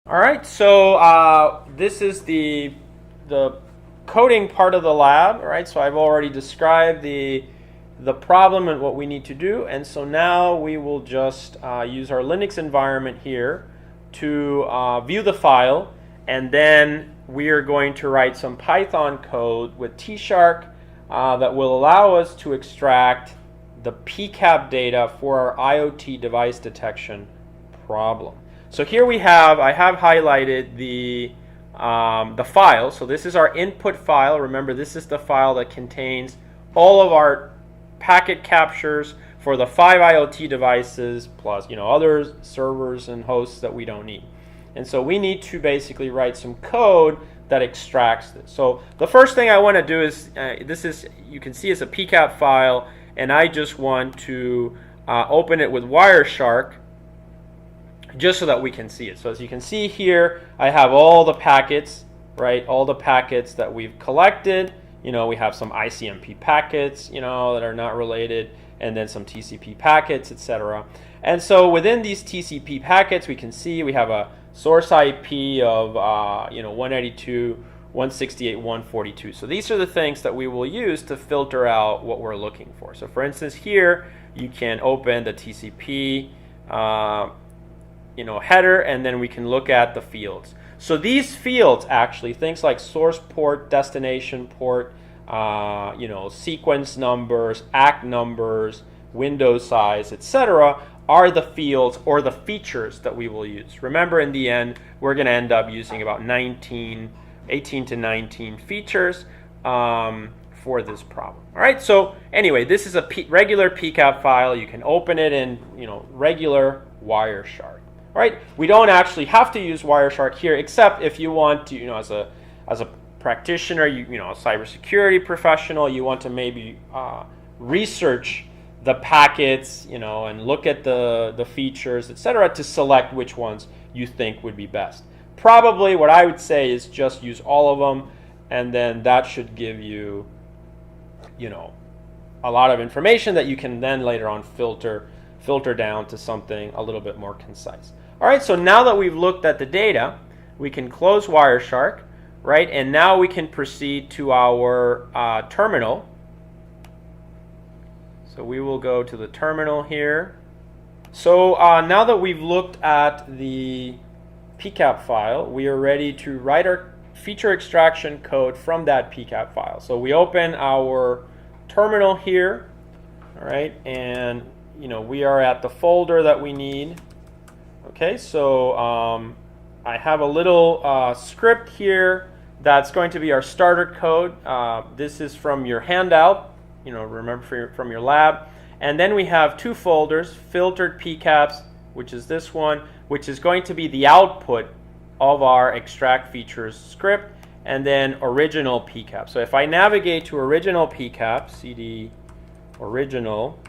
All right, so this is the coding part of the lab. All right, so I've already described the problem and what we need to do, and so now we will just use our Linux environment here to view the file, and then we are going to write some Python code with T-Shark that will allow us to extract the pcap data for our IoT device detection problem. So here I have highlighted the file. So this is our input file. Remember, this is the file that contains all of our packet captures for the 5 IoT devices plus other servers and hosts that we don't need. And so we need to basically write some code that extracts this. So the first thing I want to do is you can see it's a pcap file, and I just want to open it with Wireshark, just so that we can see it. So as you can see here, I have all the packets, right? All the packets that we've collected. We have some ICMP packets, that are not related, and then some TCP packets, etc. And so within these TCP packets, we can see we have a source IP of 192.168.142. So these are the things that we will use to filter out what we're looking for. So for instance, here you can open the TCP header, and then we can look at the fields. So these fields, actually, things like source port, destination port, sequence numbers, ACK numbers, window size, etc., are the fields or the features that we will use. Remember, in the end, we're going to end up using about 18 to 19 features for this problem. All right. So anyway, this is a regular pcap file. You can open it in regular Wireshark. All right, we don't actually have to use Wireshark here, except if you want to, as a practitioner, a cybersecurity professional, you want to maybe research the packets, and look at the features, etc., to select which ones you think would be best. Probably what I would say is just use all of them, and then that should give you, a lot of information that you can then later on filter down to something a little bit more concise. All right, so now that we've looked at the data, we can close Wireshark, right? And now we can proceed to our terminal. So we will go to the terminal here. So now that we've looked at the pcap file, we are ready to write our feature extraction code from that pcap file. So we open our terminal here, all right, and we are at the folder that we need. Okay, so I have a little script here that's going to be our starter code. This is from your handout, remember from your lab. And then we have two folders, filtered pcaps, which is this one, which is going to be the output of our extract features script, and then original pcap. So if I navigate to original pcap, cd original,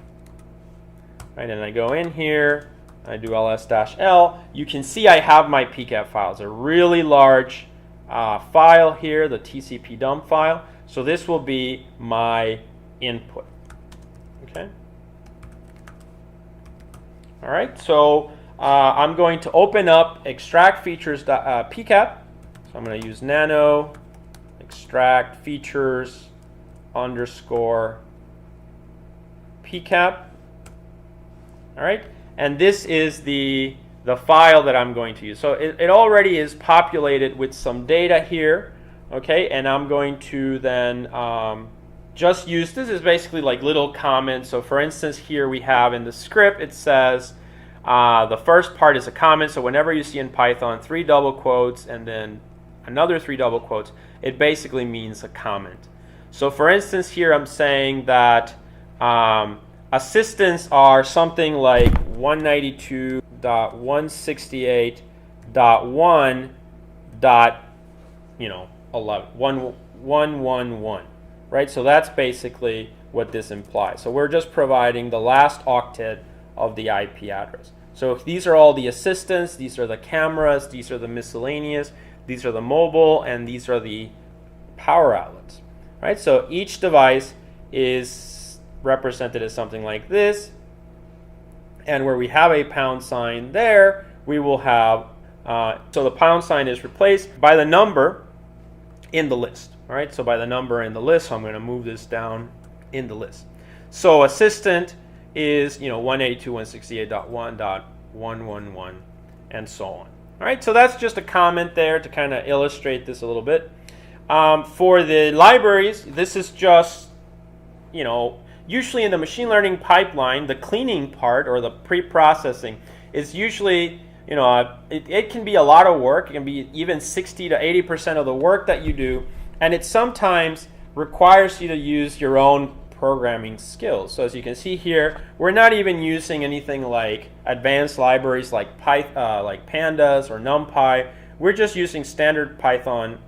right, and I go in here, I do ls-l, you can see I have my pcap file. It's a really large file here, the TCP dump file. So this will be my input. Okay. All right. So I'm going to open up extract features pcap. So I'm going to use nano extract features underscore pcap. All right. And this is the file that I'm going to use. So it already is populated with some data here, okay? And I'm going to then just use, this is basically like little comments. So for instance, here we have in the script, it says the first part is a comment. So whenever you see in Python 3 double quotes and then another 3 double quotes, it basically means a comment. So for instance, here I'm saying that assistants are something like 192.168.11, right? So that's basically what this implies. So we're just providing the last octet of the IP address. So these are all the assistants, these are the cameras, these are the miscellaneous, these are the mobile, and these are the power outlets, right? So each device is represented as something like this, and where we have a pound sign there, we will have So the pound sign is replaced by the number in the list. All right, so by the number in the list, so I'm going to move this down in the list. So assistant is 182.168.1.111 and so on. All right, so that's just a comment there to kind of illustrate this a little bit. For the libraries, this is just, usually in the machine learning pipeline, the cleaning part or the pre-processing is usually, it can be a lot of work. It can be even 60 to 80% of the work that you do, and it sometimes requires you to use your own programming skills. So as you can see here, we're not even using anything like advanced libraries like pandas or NumPy. We're just using standard Python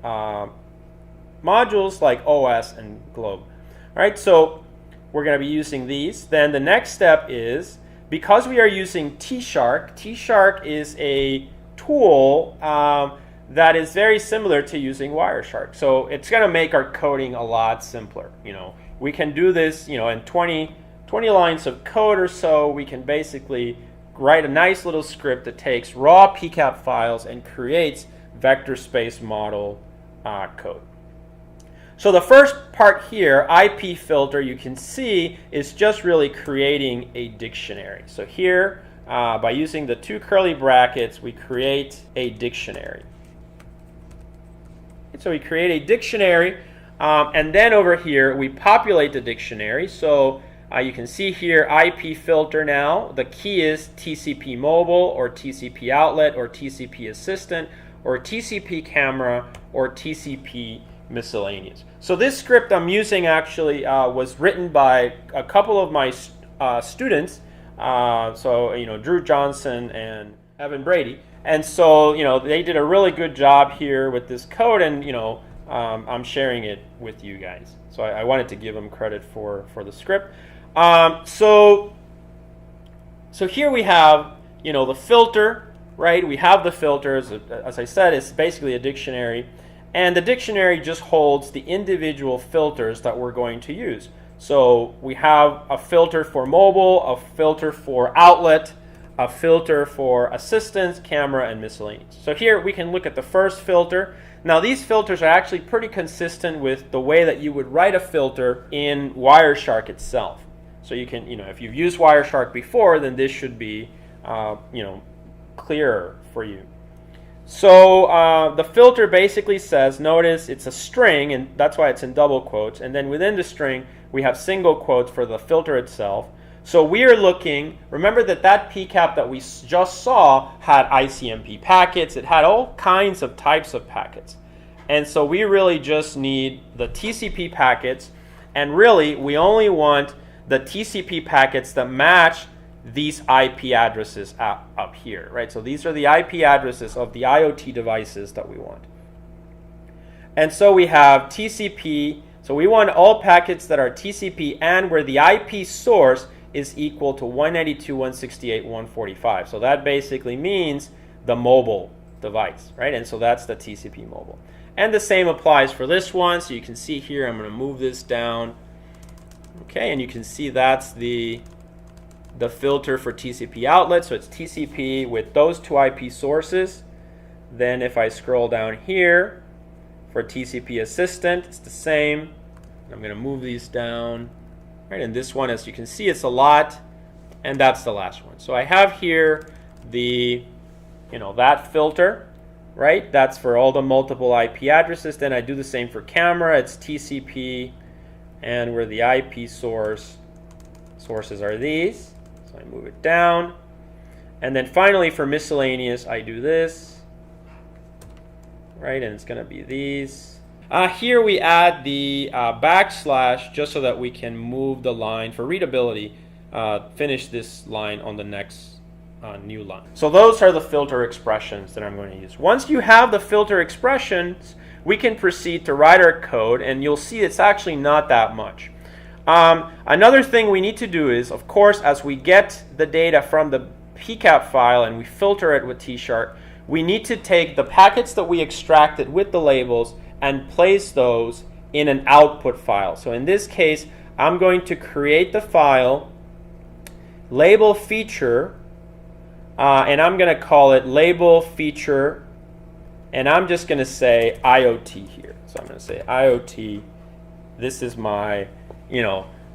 modules like OS and Globe. All right, so we're going to be using these. Then the next step is, because we are using T-Shark, T-Shark is a tool that is very similar to using Wireshark. So it's going to make our coding a lot simpler. We can do this, in 20 lines of code or so. We can basically write a nice little script that takes raw pcap files and creates vector space model code. So the first part here, IP filter, you can see is just really creating a dictionary. So here, by using the two curly brackets, we create a dictionary. So we create a dictionary, and then over here, we populate the dictionary. So you can see here, IP filter now. The key is TCP mobile, or TCP outlet, or TCP assistant, or TCP camera, or TCP miscellaneous. So this script I'm using actually was written by a couple of my students. Drew Johnson and Evan Brady. And so, they did a really good job here with this code, and, I'm sharing it with you guys. So I wanted to give them credit for the script. So here we have, the filter, right? We have the filters. As I said, it's basically a dictionary. And the dictionary just holds the individual filters that we're going to use. So we have a filter for mobile, a filter for outlet, a filter for assistance, camera, and miscellaneous. So here we can look at the first filter. Now these filters are actually pretty consistent with the way that you would write a filter in Wireshark itself. So you can, if you've used Wireshark before, then this should be, clearer for you. So the filter basically says, notice it's a string, and that's why it's in double quotes. And then within the string, we have single quotes for the filter itself. So we are looking, remember that pcap that we just saw had ICMP packets. It had all kinds of types of packets. And so we really just need the TCP packets. And really, we only want the TCP packets that match these IP addresses up here, right? So these are the IP addresses of the IoT devices that we want. And so we have TCP. So we want all packets that are TCP and where the IP source is equal to 192.168.145. So that basically means the mobile device, right? And so that's the TCP mobile. And the same applies for this one. So you can see here, I'm going to move this down. Okay, and you can see that's the filter for TCP outlet. So it's TCP with those two IP sources. Then if I scroll down here for TCP assistant, it's the same. I'm going to move these down. Right, and this one, as you can see, it's a lot, and that's the last one. So I have here the, that filter, right? That's for all the multiple IP addresses. Then I do the same for camera. It's TCP, and where the IP sources are these. So I move it down. And then finally for miscellaneous, I do this, right? And it's going to be these. Here we add the backslash just so that we can move the line for readability, finish this line on the next new line. So those are the filter expressions that I'm going to use. Once you have the filter expressions, we can proceed to write our code, and you'll see it's actually not that much. Another thing we need to do is, of course, as we get the data from the pcap file and we filter it with T-Shark, we need to take the packets that we extracted with the labels and place those in an output file. So in this case, I'm going to create the file label feature and I'm going to call it label feature, and I'm just going to say IOT here. So I'm going to say IOT. This is my,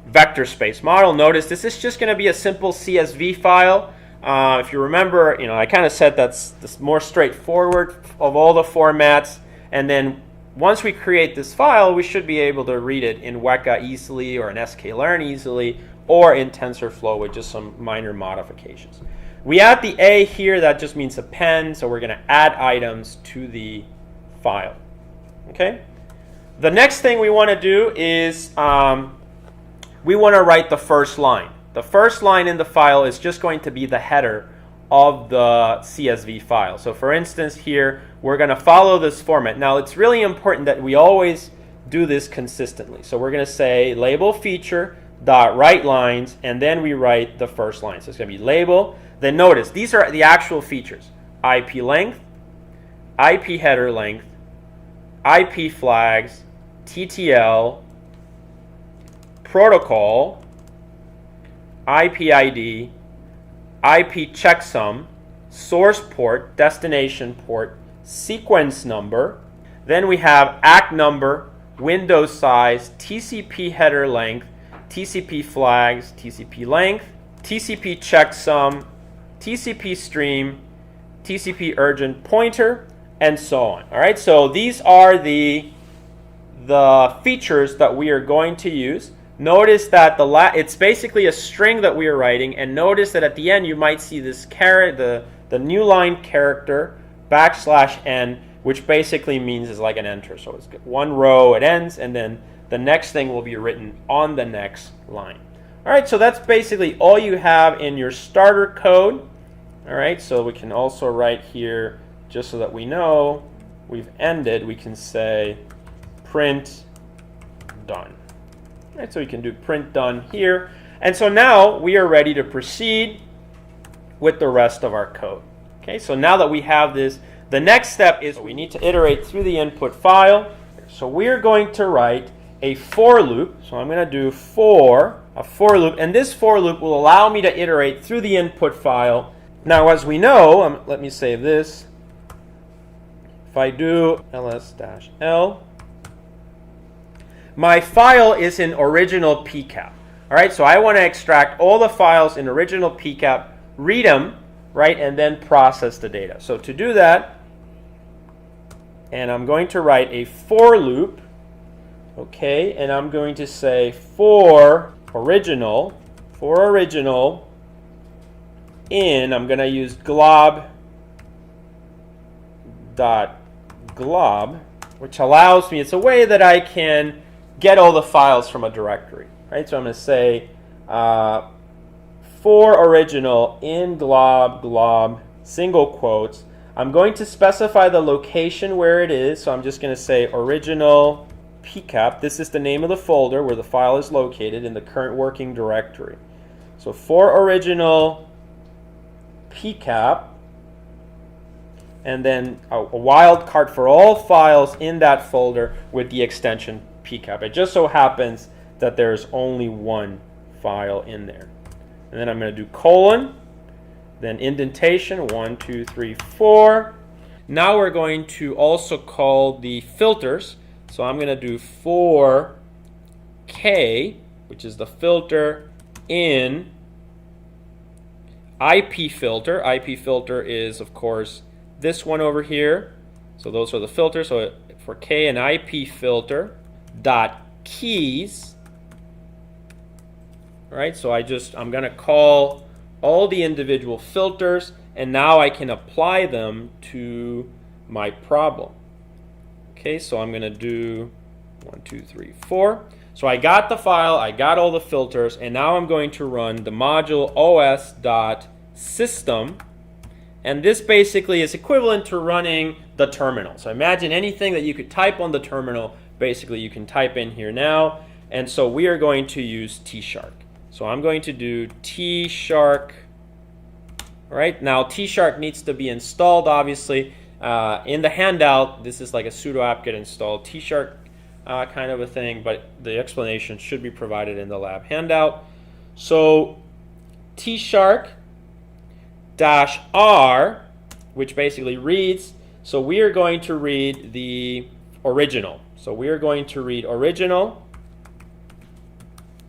vector space model. Notice this is just going to be a simple CSV file. If you remember, I kind of said that's more straightforward of all the formats. And then once we create this file, we should be able to read it in Weka easily, or in sklearn easily, or in TensorFlow with just some minor modifications. We add the A here. That just means append. So we're going to add items to the file. Okay. The next thing we want to do is we want to write the first line. The first line in the file is just going to be the header of the CSV file. So for instance here, we're going to follow this format. Now it's really important that we always do this consistently. So we're going to say label feature dot write lines, and then we write the first line. So it's going to be label. Then notice these are the actual features: IP length, IP header length, IP flags, TTL, protocol, IP ID, IP checksum, source port, destination port, sequence number. Then we have ACK number, window size, TCP header length, TCP flags, TCP length, TCP checksum, TCP stream, TCP urgent pointer, and so on. All right, so these are the features that we are going to use. Notice that it's basically a string that we are writing, and notice that at the end you might see this the new line character \n, which basically means is like an enter. So it's one row, it ends, and then the next thing will be written on the next line. All right, so that's basically all you have in your starter code. All right, so we can also write here, just so that we know we've ended, we can say print done. All right, so we can do print done here. And so now we are ready to proceed with the rest of our code. Okay, so now that we have this, the next step is we need to iterate through the input file. So we're going to write a for loop. So I'm going to do a for loop, and this for loop will allow me to iterate through the input file. Now, as we know, let me save this. If I do ls-l, my file is in original pcap. All right, so I want to extract all the files in original pcap, read them, right, and then process the data. So to do that, and I'm going to write a for loop, okay, and I'm going to say for original in, I'm going to use glob, which allows me, it's a way that I can get all the files from a directory, right? So I'm going to say for original in glob, single quotes. I'm going to specify the location where it is, so I'm just going to say original pcap. This is the name of the folder where the file is located in the current working directory. So for original pcap, and then a wildcard for all files in that folder with the extension pcap. It just so happens that there's only one file in there. And then I'm going to do colon, then indentation, 1, 2, 3, 4. Now we're going to also call the filters. So I'm going to do for k, which is the filter in IP filter. IP filter is, of course, this one over here. So those are the filters. So for k, an IP filter dot keys. All right, so I'm going to call all the individual filters, and now I can apply them to my problem. Okay, so I'm going to do 1, 2, 3, 4. So I got the file, I got all the filters, and now I'm going to run the module os.system, and this basically is equivalent to running the terminal. So imagine anything that you could type on the terminal, basically you can type in here now, and so we are going to use tshark. So I'm going to do tshark. All right, now tshark needs to be installed, obviously. In the handout, this is like a sudo apt-get install tshark kind of a thing, but the explanation should be provided in the lab handout. So tshark dash R, which basically reads, so we are going to read the original. So we are going to read original.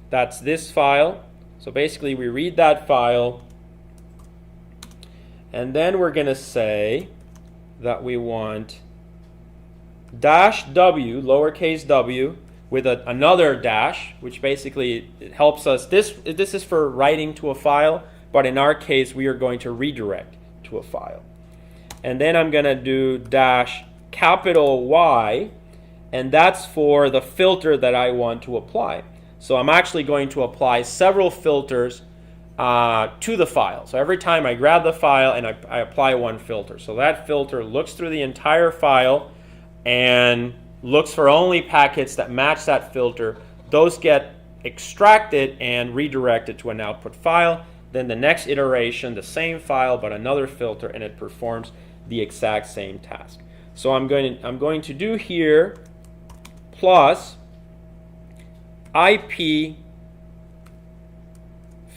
That's this file. So basically we read that file, and then we're going to say that we want dash W, lowercase w, with another dash, which basically it helps us. This is for writing to a file, but in our case we are going to redirect to a file. And then I'm going to do dash capital Y, and that's for the filter that I want to apply. So I'm actually going to apply several filters to the file. So every time I grab the file and I apply one filter. So that filter looks through the entire file and looks for only packets that match that filter. Those get extracted and redirected to an output file. Then the next iteration, the same file but another filter, and it performs the exact same task. So I'm going to do here plus IP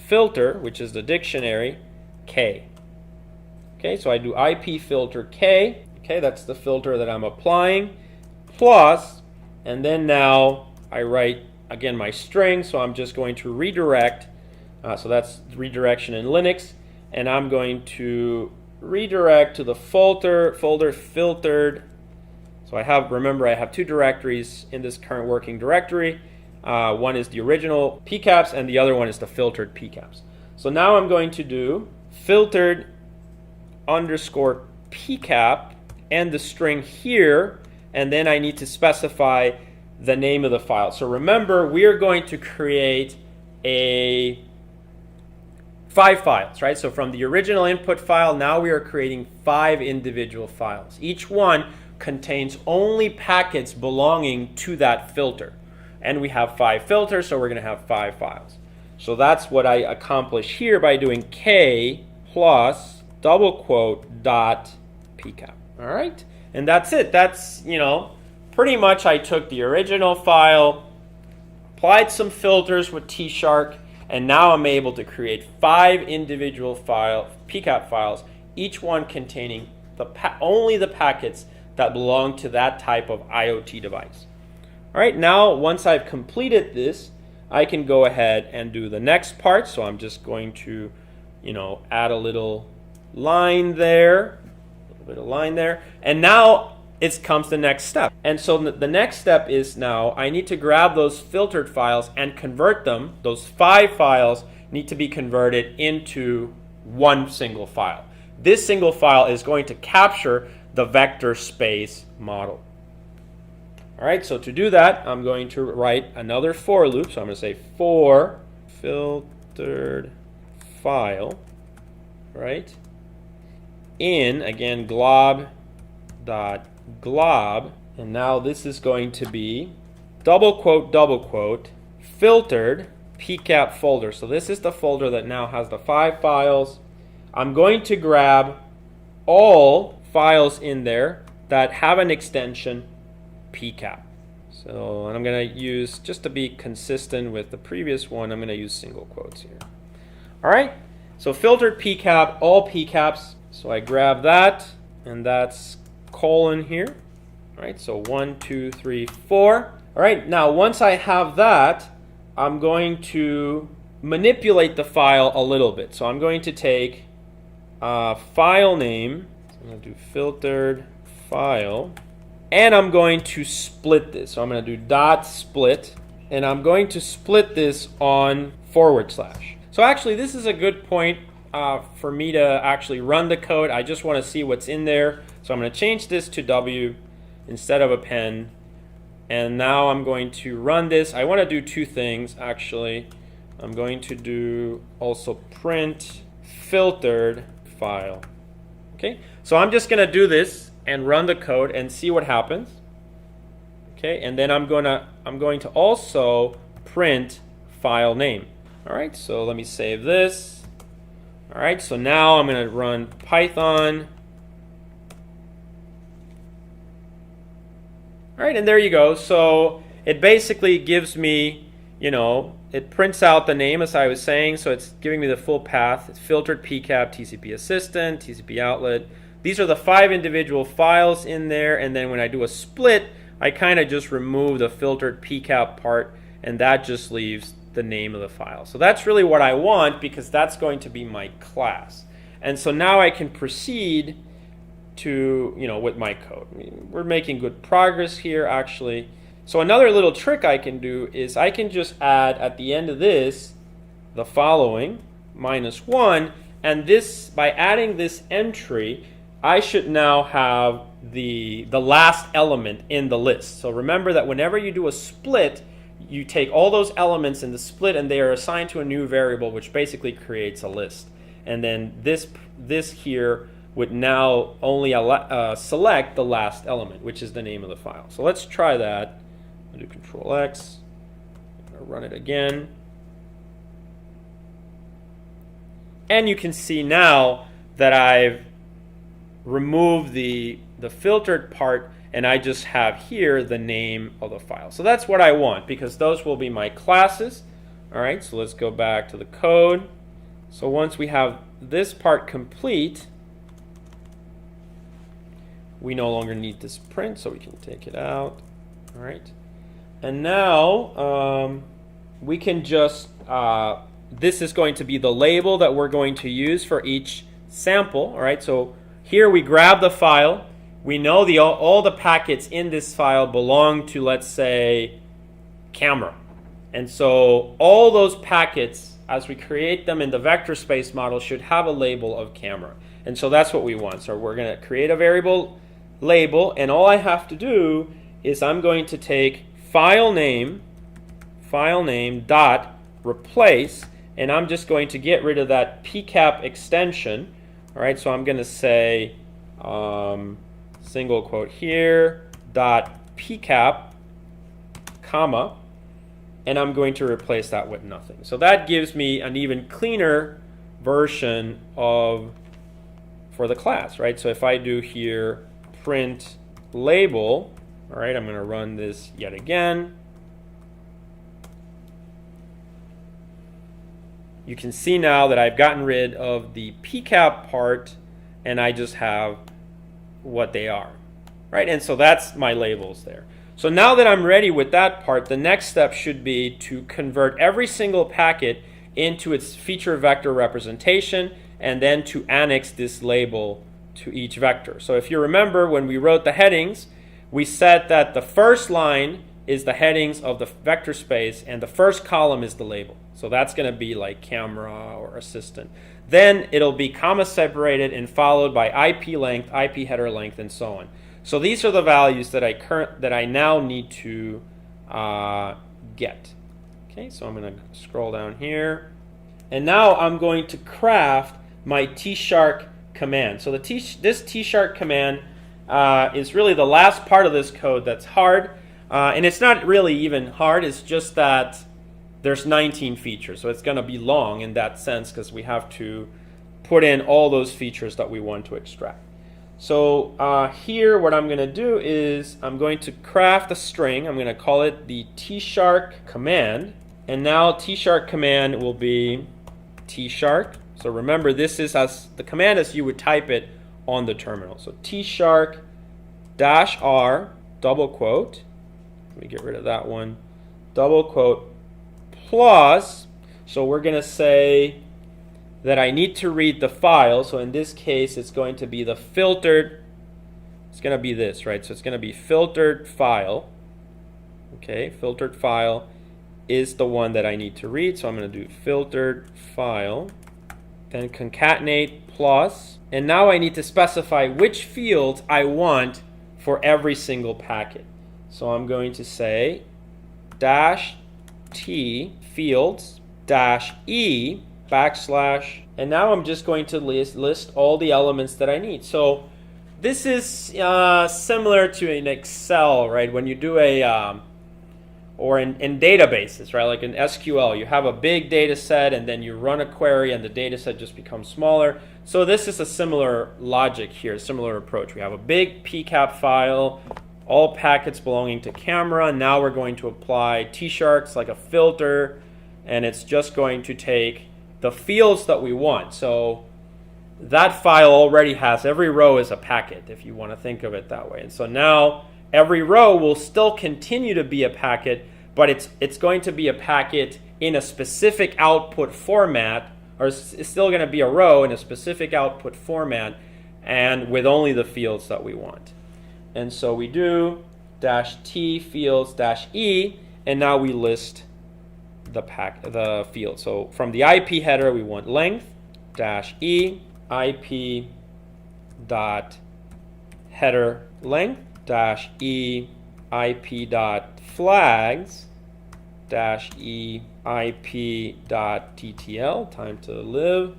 filter, which is the dictionary, K. Okay, so I do IP filter K. Okay, that's the filter that I'm applying. Plus, and then now I write again my string, so I'm just going to redirect. So that's redirection in Linux, and I'm going to redirect to the folder filtered. So remember I have two directories in this current working directory. One is the original pcaps and the other one is the filtered pcaps. So now I'm going to do filtered underscore pcap and the string here, and then I need to specify the name of the file. So remember, we are going to create 5 files, right? So from the original input file, now we are creating 5 individual files. Each one contains only packets belonging to that filter. And we have 5 filters, so we're going to have 5 files. So that's what I accomplish here by doing K plus double quote dot pcap. All right, and that's it. That's, pretty much I took the original file, applied some filters with T-Shark, and now I'm able to create 5 individual pcap files, each one containing only the packets that belong to that type of IoT device. All right, now once I've completed this, I can go ahead and do the next part. So I'm just going to, add a little line there, and now it comes the next step. And so the next step is now I need to grab those filtered files and convert them. Those 5 files need to be converted into one single file. This single file is going to capture the vector space model. All right, so to do that, I'm going to write another for loop. So I'm going to say for filtered file, right? In, again, glob.glob. And now this is going to be double quote, filtered pcap folder. So this is the folder that now has the 5 files. I'm going to grab all files in there that have an extension pcap. So, and I'm going to use, just to be consistent with the previous one, I'm going to use single quotes here. All right, so filtered pcap, all pcaps. So I grab that, and that's colon here. All right, so 1, 2, 3, 4. All right, now once I have that, I'm going to manipulate the file a little bit. So I'm going to take file name, so I'm going to do filtered file, and I'm going to split this. So I'm going to do dot split, and I'm going to split this on /. So actually this is a good point for me to actually run the code. I just want to see what's in there. So I'm going to change this to W instead of a pen. And now I'm going to run this. I want to do 2 things actually. I'm going to do also print filtered file. Okay, so I'm just going to do this and run the code and see what happens. Okay, and then I'm going to also print file name. All right, so let me save this. All right, so now I'm going to run Python. All right, and there you go. So it basically gives me, you know, it prints out the name as I was saying, so it's giving me the full path. It's filtered pcap, TCP assistant, TCP outlet. These are the 5 individual files in there, and then when I do a split, I kind of just remove the filtered pcap part, and that just leaves the name of the file. So that's really what I want, because that's going to be my class. And so now I can proceed to, you know, with my code. I mean, we're making good progress here, actually. So another little trick I can do is I can just add at the end of this the following, -1, and this, by adding this entry, I should now have the last element in the list. So remember that whenever you do a split, you take all those elements in the split and they are assigned to a new variable, which basically creates a list. And then this here would now only select the last element, which is the name of the file. So let's try that. I'll do Control X. I'll run it again. And you can see now that I've removed the filtered part, and I just have here the name of the file. So that's what I want, because those will be my classes. All right, so let's go back to the code. So once we have this part complete, we no longer need this print, so we can take it out. All right, and now we can just, this is going to be the label that we're going to use for each sample. All right, so here we grab the file. We know all the packets in this file belong to, let's say, camera. And so all those packets, as we create them in the vector space model, should have a label of camera. And so that's what we want. So we're going to create a variable label, and all I have to do is I'm going to take file name dot replace, and I'm just going to get rid of that pcap extension. All right, so I'm going to say single quote here dot pcap, comma, and I'm going to replace that with nothing. So that gives me an even cleaner version for the class, right? So if I do here print label, all right, I'm going to run this yet again. You can see now that I've gotten rid of the pcap part, and I just have what they are, right? And so that's my labels there. So now that I'm ready with that part, the next step should be to convert every single packet into its feature vector representation, and then to annex this label to each vector. So if you remember, when we wrote the headings, we said that the first line is the headings of the vector space, and the first column is the label. So that's going to be like camera or assistant. Then it'll be comma separated and followed by IP length, IP header length, and so on. So these are the values that I now need to get. Okay, so I'm going to scroll down here, and now I'm going to craft my tshark command. So this tshark command is really the last part of this code that's hard, and it's not really even hard. It's just that there's 19 features, so it's going to be long in that sense, because we have to put in all those features that we want to extract. So here what I'm going to do is I'm going to craft a string. I'm going to call it the tshark command, and now tshark command will be tshark. So remember, this is as the command as you would type it on the terminal. So tshark -r double quote, let me get rid of that one, double quote, plus, so we're going to say that I need to read the file. So in this case, it's going to be the filtered, it's going to be this, right? So it's going to be filtered file. Okay, filtered file is the one that I need to read. So I'm going to do filtered file, then concatenate plus, and now I need to specify which fields I want for every single packet. So I'm going to say -t fields -e \, and now I'm just going to list all the elements that I need. So this is similar to in Excel, right? When you do or in databases, right? Like in SQL, you have a big data set, and then you run a query, and the data set just becomes smaller. So this is a similar logic here, similar approach. We have a big pcap file, all packets belonging to camera. Now we're going to apply T-sharks like a filter, and it's just going to take the fields that we want. So that file already has every row is a packet, if you want to think of it that way. And so now every row will still continue to be a packet, but it's going to be a packet in a specific output format, or it's still going to be a row in a specific output format, and with only the fields that we want. And so we do -t fields -e, and now we list the field. So from the IP header, we want length -e IP dot header length -e IP dot flags -e IP dot TTL, time to live,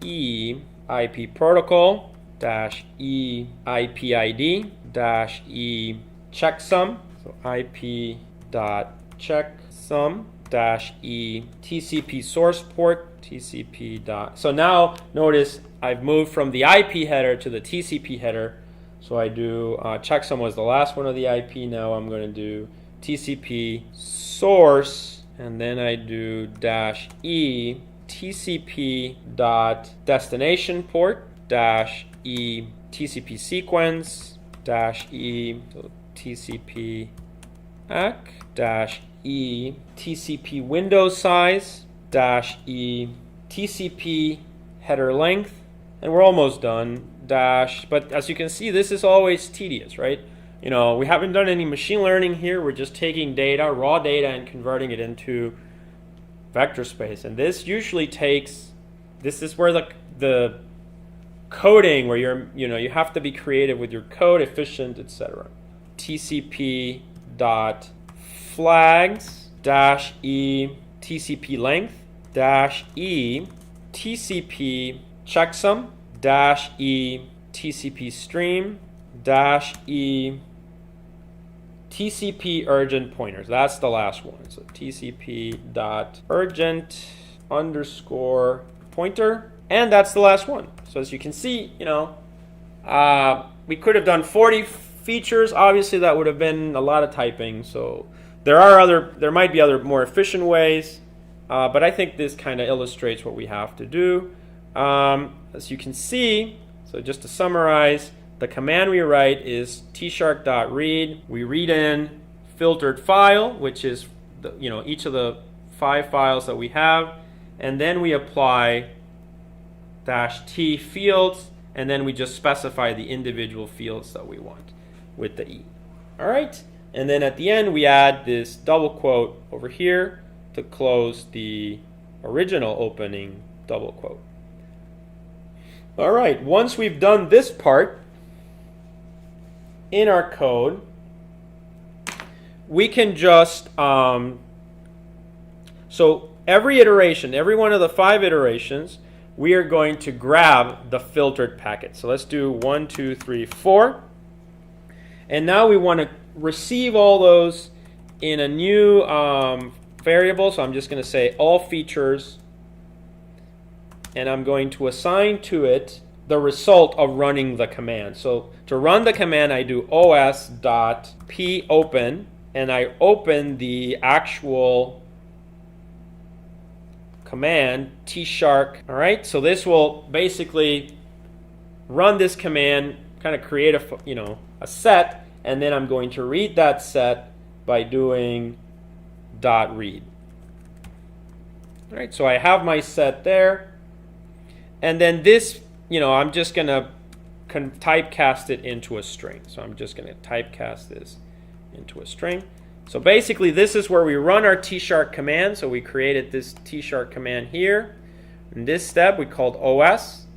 //e IP protocol -e IP ID -e checksum, so IP dot checksum -e TCP source port TCP dot. So now notice I've moved from the IP header to the TCP header. So I do checksum was the last one of the IP. Now I'm going to do TCP source, and then I do -e TCP dot destination port -e TCP sequence -e so TCP ACK -e TCP window size -e TCP header length, and we're almost done. But as you can see, this is always tedious, right? You know, we haven't done any machine learning here. We're just taking data, raw data, and converting it into vector space. And this usually takes, this is where the coding, where you have to be creative with your code, efficient, etc. TCP dot flags -e TCP length -e TCP checksum -e TCP stream -e TCP urgent pointers. That's the last one. So TCP dot urgent underscore pointer, and that's the last one. So as you can see, we could have done 40 features. Obviously, that would have been a lot of typing. So there might be other more efficient ways, but I think this kind of illustrates what we have to do. As you can see, so just to summarize, the command we write is tshark.read. We read in filtered file, which is each of the 5 files that we have, and then we apply -t fields, and then we just specify the individual fields that we want with the E. All right, and then at the end we add this double quote over here to close the original opening double quote. All right, once we've done this part in our code, we can just, so every iteration, every one of the 5 iterations, we are going to grab the filtered packet. So let's do 1, 2, 3, 4. And now we want to receive all those in a new variable. So I'm just going to say all features, and I'm going to assign to it the result of running the command. So to run the command, I do os.popen, and I open the actual command tshark. All right, so this will basically run this command, kind of create a set, and then I'm going to read that set by doing .read. All right, so I have my set there, and then this, I'm just going to typecast it into a string. So I'm just going to typecast this into a string. So basically, this is where we run our tshark command. So we created this tshark command here. In this step, we called os,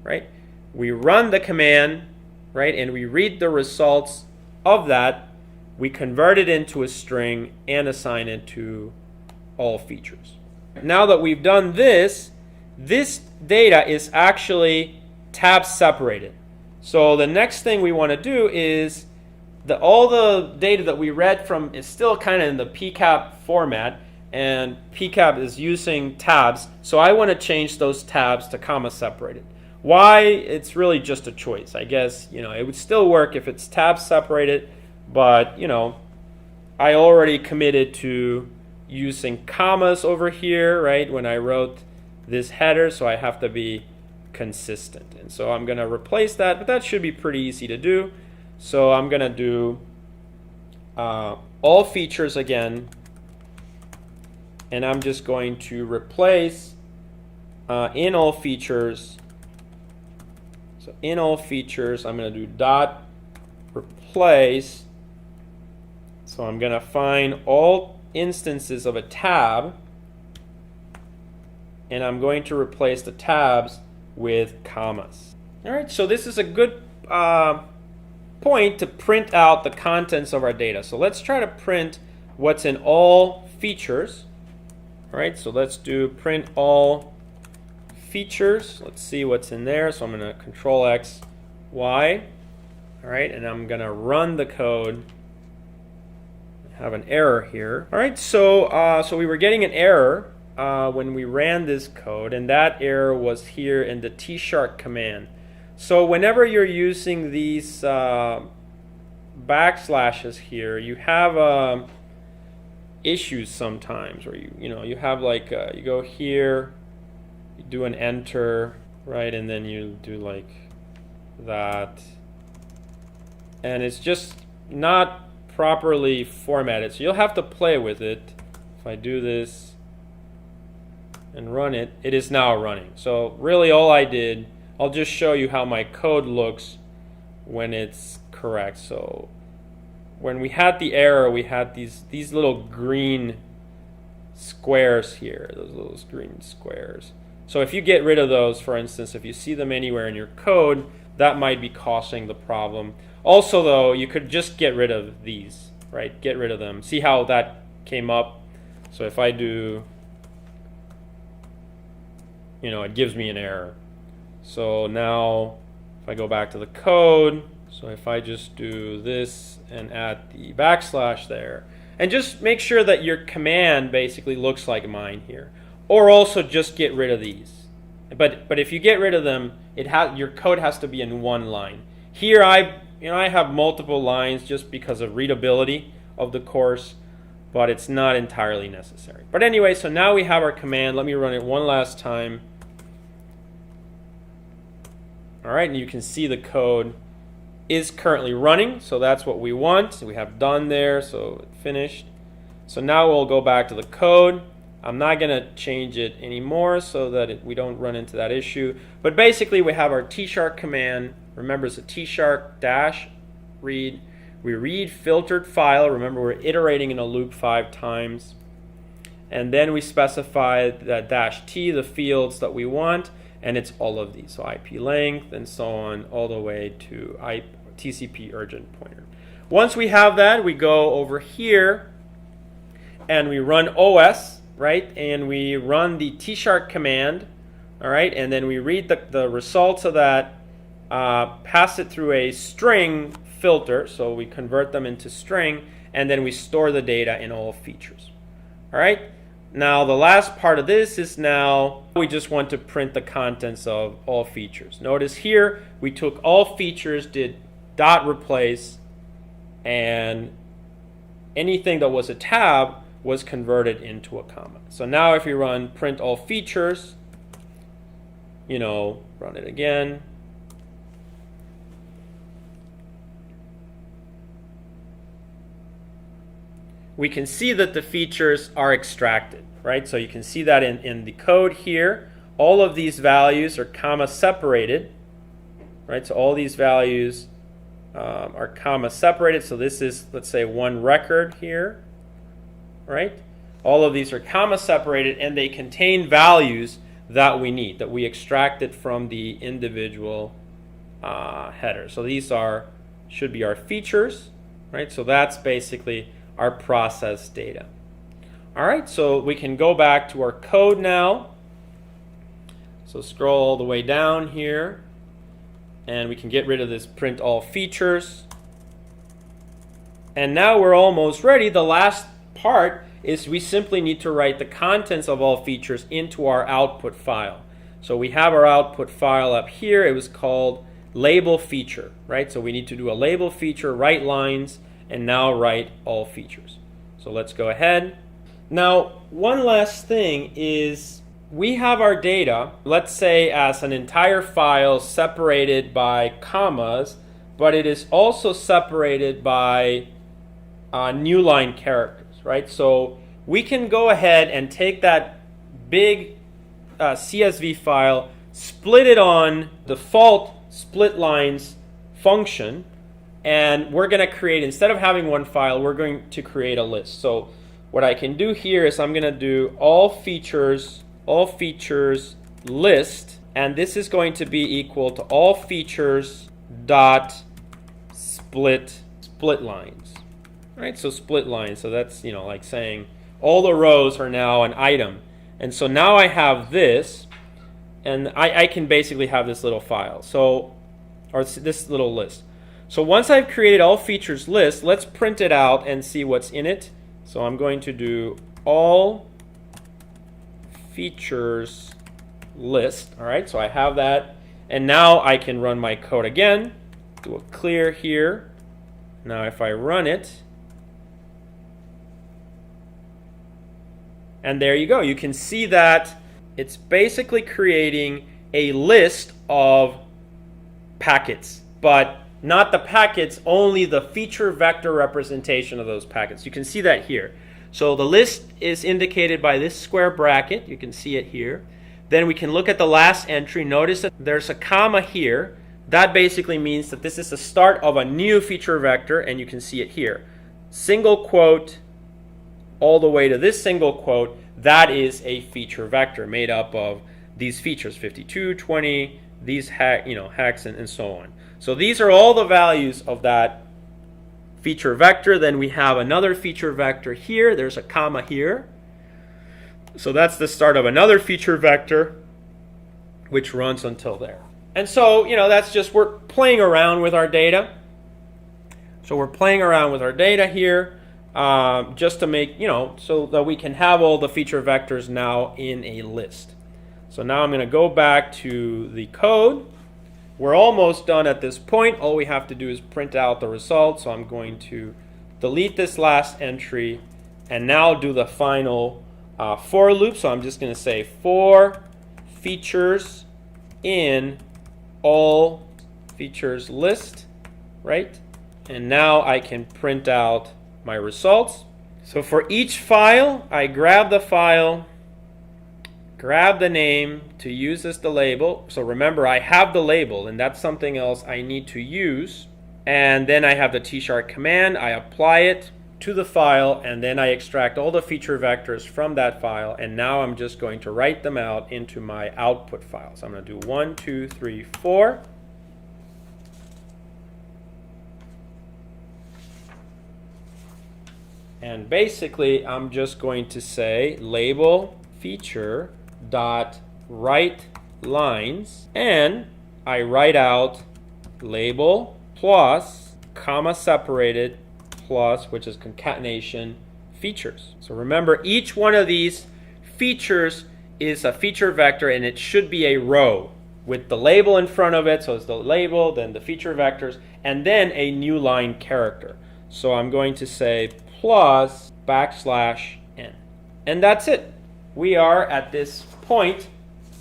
right? We run the command, right, and we read the results of that. We convert it into a string and assign it to all features. Now that we've done this, this data is actually tab separated. So the next thing we want to do is all the data that we read from is still kind of in the pcap format, and pcap is using tabs. So I want to change those tabs to comma separated. Why? It's really just a choice. I guess, it would still work if it's tab separated, but, I already committed to using commas over here, right, when I wrote this header, so I have to be consistent. And so I'm going to replace that, but that should be pretty easy to do. So I'm going to do all features again, and I'm just going to replace in all features. So in all features, I'm going to do dot replace. So I'm going to find all instances of a tab, and I'm going to replace the tabs with commas. All right, so this is a good point to print out the contents of our data. So let's try to print what's in all features. All right, so let's do print all features. Let's see what's in there. So I'm going to Control X, Y. All right, and I'm going to run the code. I have an error here. All right, so we were getting an error when we ran this code, and that error was here in the T# command. So whenever you're using these backslashes here, you have issues sometimes where you have like you go here, you do an enter, right, and then you do like that, and it's just not properly formatted. So you'll have to play with it. If I do this and run it, it is now running. So really all I did, I'll just show you how my code looks when it's correct. So when we had the error, we had these little green squares here, those little green squares. So if you get rid of those, for instance, if you see them anywhere in your code, that might be causing the problem. Also though, you could just get rid of these, right? Get rid of them. See how that came up? So if I do, it gives me an error. So now if I go back to the code, so if I just do this and add the backslash there, and just make sure that your command basically looks like mine here, or also just get rid of these. But if you get rid of them, your code has to be in one line. Here I have multiple lines just because of readability of the course, but it's not entirely necessary. But anyway, so now we have our command. Let me run it one last time. All right, and you can see the code is currently running, so that's what we want. We have done there, so it finished. So now we'll go back to the code. I'm not going to change it anymore so that we don't run into that issue. But basically, we have our T# command. Remember, it's a T# dash read. We read filtered file. Remember, we're iterating in a loop 5 times. And then we specify that dash T, the fields that we want. And it's all of these, so IP length and so on, all the way to TCP urgent pointer. Once we have that, we go over here and we run OS, right? And we run the T# command, all right? And then we read the results of that, pass it through a string filter, so we convert them into string, and then we store the data in all features, all right? Now the last part of this is now we just want to print the contents of all features. Notice here we took all features, did dot replace, and anything that was a tab was converted into a comma. So now if you run print all features, run it again. We can see that the features are extracted, right? So you can see that in the code here. All of these values are comma separated, right? So all these values are comma separated. So this is, let's say, one record here, right? All of these are comma separated, and they contain values that we need, that we extracted from the individual header. So these should be our features, right? So that's basically our process data. All right, so we can go back to our code now. So scroll all the way down here, and we can get rid of this print all features. And now we're almost ready. The last part is we simply need to write the contents of all features into our output file. So we have our output file up here. It was called label feature, right? So we need to do a label feature, write lines, and now write all features. So let's go ahead. Now, one last thing is we have our data, let's say as an entire file separated by commas, but it is also separated by new line characters, right? So we can go ahead and take that big CSV file, split it on default split lines function, and we're going to create, instead of having one file, we're going to create a list. So what I can do here is I'm going to do all features list, and this is going to be equal to all features dot split lines, right? So split lines, so that's, you know, like saying all the rows are now an item. And so now I have this, and I can basically have this little file, so, or this little list. So once I've created all features list, let's print it out and see what's in it. So I'm going to do all features list. All right, so I have that, and now I can run my code again. Do a clear here. Now if I run it, and there you go. You can see that it's basically creating a list of packets, but not the packets, only the feature vector representation of those packets. You can see that here. So the list is indicated by this square bracket. You can see it here. Then we can look at the last entry. Notice that there's a comma here. That basically means that this is the start of a new feature vector, and you can see it here. Single quote all the way to this single quote. That is a feature vector made up of these features, 52, 20, these hex, and so on. So these are all the values of that feature vector. Then we have another feature vector here. There's a comma here. So that's the start of another feature vector, which runs until there. And so, that's just, we're playing around with our data. So we're playing around with our data here just to make, so that we can have all the feature vectors now in a list. So now I'm going to go back to the code. We're almost done at this point. All we have to do is print out the result. So I'm going to delete this last entry and now do the final for loop. So I'm just going to say for features in all features list, right? And now I can print out my results. So for each file, I grab the file, grab the name to use as the label. So remember, I have the label, and that's something else I need to use. And then I have the t# command. I apply it to the file, and then I extract all the feature vectors from that file. And now I'm just going to write them out into my output file. So I'm going to do 1, 2, 3, 4. And basically, I'm just going to say label feature dot write lines, and I write out label plus comma separated plus, which is concatenation features. So remember, each one of these features is a feature vector, and it should be a row with the label in front of it. So it's the label, then the feature vectors, and then a new line character. So I'm going to say plus \n. And that's it. We are at this point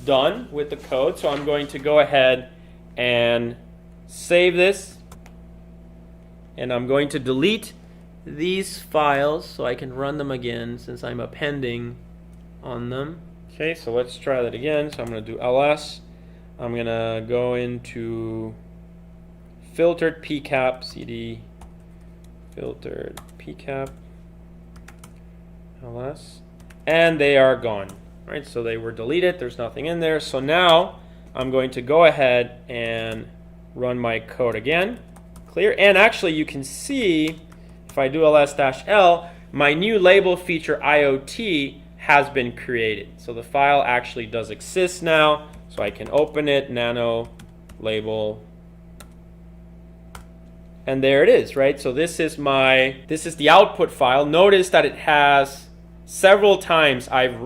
done with the code. So I'm going to go ahead and save this. And I'm going to delete these files so I can run them again since I'm appending on them. Okay, so let's try that again. So I'm going to do ls. I'm going to go into filtered pcap, cd filtered pcap ls, and they are gone. Right, so they were deleted. There's nothing in there. So now I'm going to go ahead and run my code again. Clear. And actually, you can see if I do ls-l, my new label feature IOT has been created. So the file actually does exist now. So I can open it, nano label. And there it is, right? So this is the output file. Notice that it has several times I've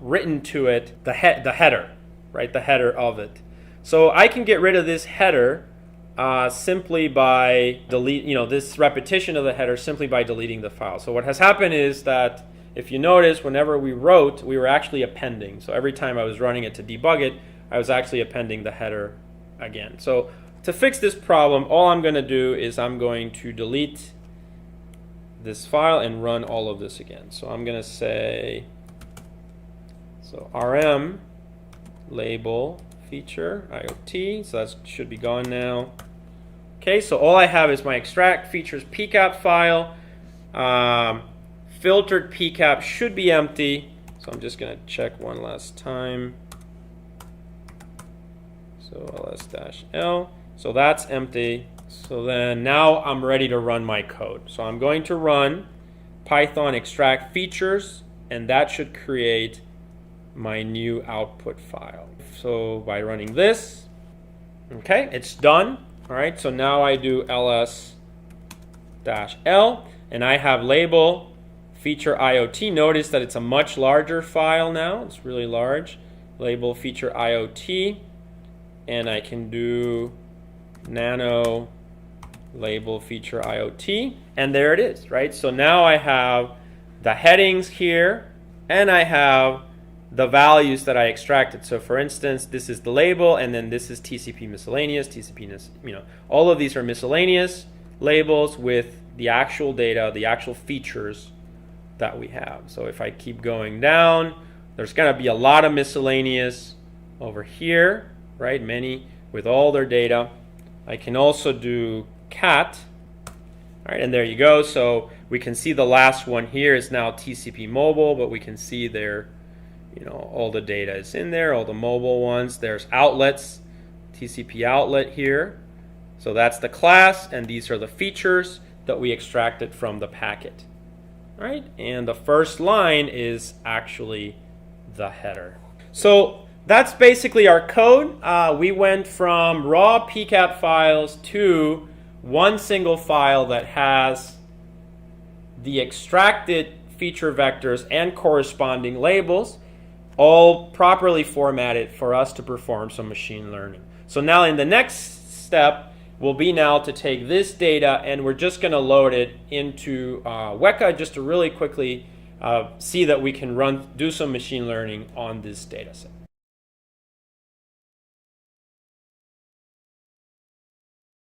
written to it the header, right? The header of it. So I can get rid of this header simply by this repetition of the header simply by deleting the file. So what has happened is that if you notice, whenever we wrote, we were actually appending. So every time I was running it to debug it, I was actually appending the header again. So to fix this problem, all I'm going to do is I'm going to delete this file and run all of this again. So I'm going to say, so rm label feature IOT, so that should be gone now. Okay, so all I have is my extract features pcap file. Filtered pcap should be empty, so I'm just going to check one last time. So ls-l, so that's empty. So then now I'm ready to run my code. So I'm going to run Python extract features, and that should create my new output file. So by running this, okay, it's done. All right, so now I do ls-l, and I have label feature IoT. Notice that it's a much larger file now. It's really large. Label feature IoT, and I can do nano label feature IoT, and there it is, right? So now I have the headings here, and I have the values that I extracted. So for instance, this is the label, and then this is TCP miscellaneous, all of these are miscellaneous labels with the actual data, the actual features that we have. So if I keep going down, there's going to be a lot of miscellaneous over here, right? Many with all their data. I can also do cat, all right, and there you go. So we can see the last one here is now TCP mobile, but we can see there, all the data is in there, all the mobile ones. There's outlets, TCP outlet here. So that's the class, and these are the features that we extracted from the packet, right? And the first line is actually the header. So that's basically our code. We went from raw pcap files to one single file that has the extracted feature vectors and corresponding labels, all properly formatted for us to perform some machine learning. So now in the next step will be now to take this data, and we're just going to load it into Weka just to really quickly see that we can do some machine learning on this data set.